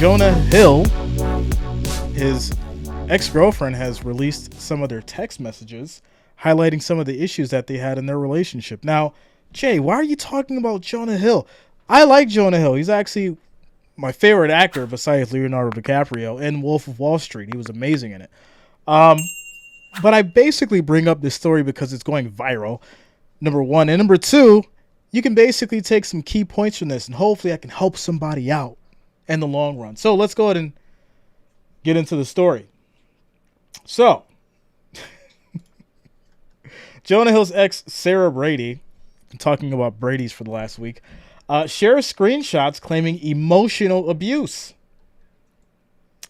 Jonah Hill, his ex-girlfriend, has released some of their text messages highlighting some of the issues that they had in their relationship. Now, Jay, why are you talking about Jonah Hill? I like Jonah Hill. He's actually my favorite actor besides Leonardo DiCaprio in Wolf of Wall Street. He was amazing in it. But I basically bring up this story because it's going viral, number one. And number two, you can basically take some key points from this, and hopefully I can help somebody out in the long run. So let's go ahead and get into the story. So, Jonah Hill's ex, Sarah Brady, been talking about Brady's for the last week, shares screenshots claiming emotional abuse.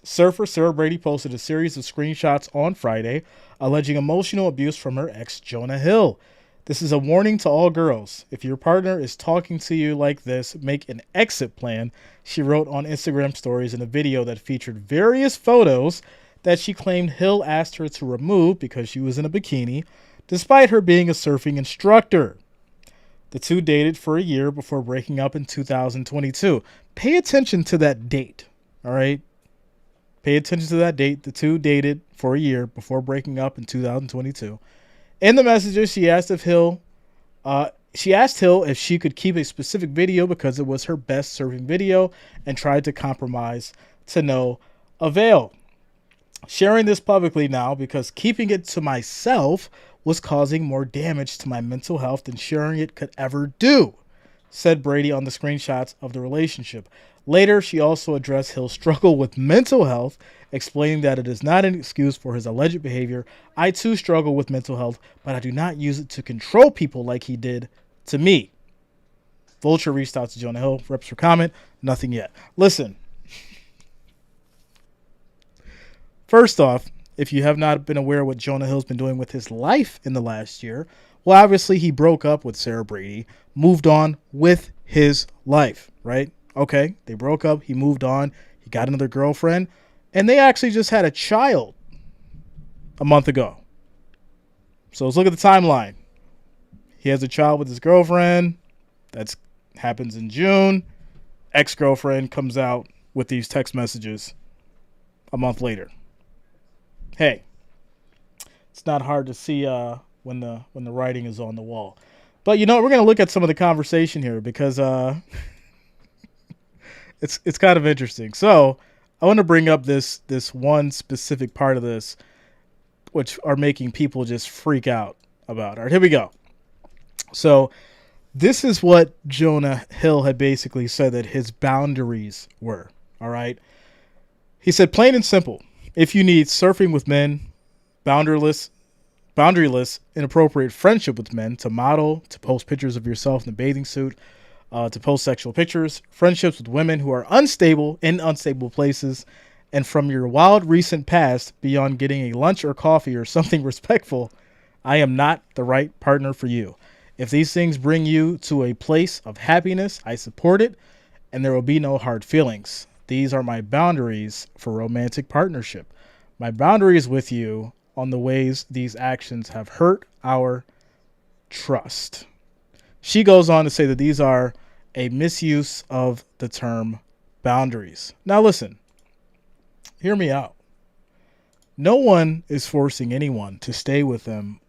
Surfer Sarah Brady posted a series of screenshots on Friday alleging emotional abuse from her ex, Jonah Hill. This is a warning to all girls. If your partner is talking to you like this, make an exit plan, she wrote on Instagram stories in a video that featured various photos that she claimed Hill asked her to remove because she was in a bikini, despite her being a surfing instructor. The two dated for a year before breaking up in 2022. Pay attention to that date, all right? Pay attention to that date. The two dated for a year before breaking up in 2022. In the messages, she asked Hill if she could keep a specific video because it was her best surfing video and tried to compromise to no avail. Sharing this publicly now because keeping it to myself was causing more damage to my mental health than sharing it could ever do, said Brady on the screenshots of the relationship. Later, she also addressed Hill's struggle with mental health, explaining that it is not an excuse for his alleged behavior. I too struggle with mental health, but I do not use it to control people like he did to me. Vulture reached out to Jonah Hill, reps for comment, nothing yet. Listen, first off, if you have not been aware of what Jonah Hill's been doing with his life in the last year, well, obviously he broke up with Sarah Brady, moved on with his life, right? Okay, they broke up, he moved on, he got another girlfriend, and they actually just had a child a month ago. So let's look at the timeline. He has a child with his girlfriend. That happens in June. Ex-girlfriend comes out with these text messages a month later. Hey, it's not hard to see when the writing is on the wall. But you know, we're going to look at some of the conversation here because it's kind of interesting. So I want to bring up this one specific part of this, which are making people just freak out about. All right, here we go. So this is what Jonah Hill had basically said that his boundaries were. All right. He said, plain and simple, if you need surfing with men, boundaryless, inappropriate friendship with men, to model, to post pictures of yourself in a bathing suit, to post sexual pictures, friendships with women who are unstable in unstable places, and from your wild recent past, beyond getting a lunch or coffee or something respectful, I am not the right partner for you. If these things bring you to a place of happiness, I support it, and there will be no hard feelings. These are my boundaries for romantic partnership. My boundaries with you on the ways these actions have hurt our trust. She goes on to say that these are a misuse of the term boundaries. Now listen, hear me out. No one is forcing anyone to stay with them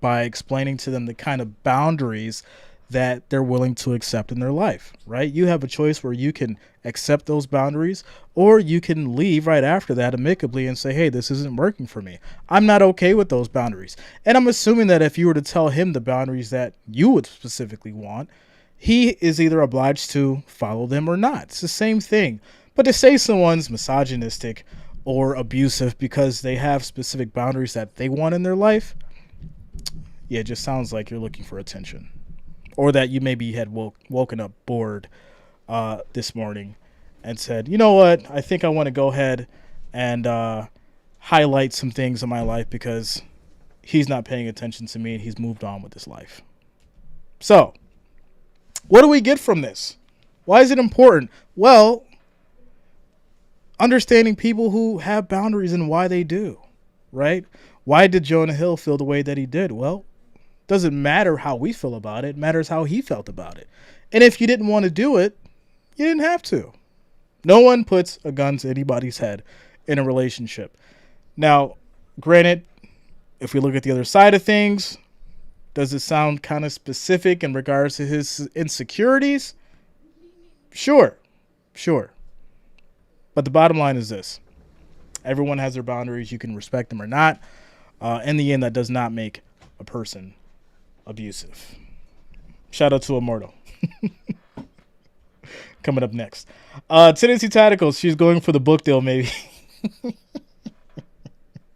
by explaining to them the kind of boundaries that they're willing to accept in their life, right? You have a choice where you can accept those boundaries, or you can leave right after that amicably and say, hey, this isn't working for me. I'm not okay with those boundaries. And I'm assuming that if you were to tell him the boundaries that you would specifically want, he is either obliged to follow them or not. It's the same thing. But to say someone's misogynistic or abusive because they have specific boundaries that they want in their life, yeah, it just sounds like you're looking for attention. Or that you maybe had woken up bored this morning and said, you know what, I think I want to go ahead and highlight some things in my life because he's not paying attention to me and he's moved on with his life. So, what do we get from this? Why is it important? Well, understanding people who have boundaries and why they do, right? Why did Jonah Hill feel the way that he did? Well, doesn't matter how we feel about it. It matters how he felt about it. And if you didn't want to do it, you didn't have to. No one puts a gun to anybody's head in a relationship. Now, granted, if we look at the other side of things, does it sound kind of specific in regards to his insecurities? Sure, sure. But the bottom line is this. Everyone has their boundaries. You can respect them or not. In the end, that does not make a person abusive. Shout out to Immortal. Coming up next. Tendency Tacticals. She's going for the book deal, maybe.